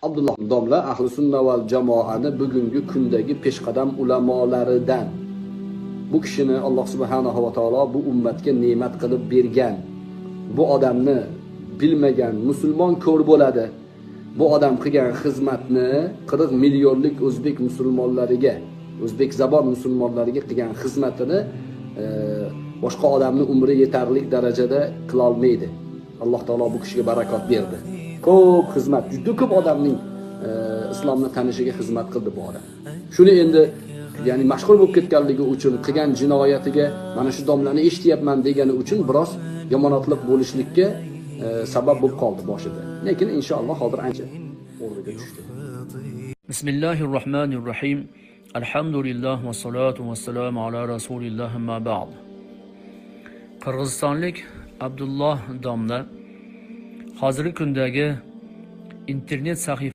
Abdulloh domla ahli sunna val jamoani bugungi kundagi peshqadam ulamolaridan. Bu kishini Alloh subhanahu va taolo bu ummatga ne'mat qilib bergan. Bu odamni bilmagan musulmon ko'r bo'ladi. Bu odam qilgan xizmatni 40 millionlik o'zbek musulmonlariga, o'zbek zabon musulmonlariga qilgan xizmatini boshqa odamning umri yetarli darajada qila olmaydi. Alloh taolo bu kishiga barakot berdi. Ko'p xizmat, juda ko'p odamning islomni tanishiga xizmat qildi bu odam. Shuni endi ya'ni mashhur bo'lib ketganligi uchun, qilgan jinoyatiga mana shu domlani eshityapman degani uchun biroz yomonotliq bo'lishlikka sabab bo'lib qoldi boshida. Lekin inshaalloh hozir ancha o'rniga tushdi. Bismillahirrohmanirrohim. Alhamdulillah va salatu vassalamu ala rasulillah amma ba'd. Qirg'izistonlik Abdulloh domla hozirgi kundagi internet sahifasida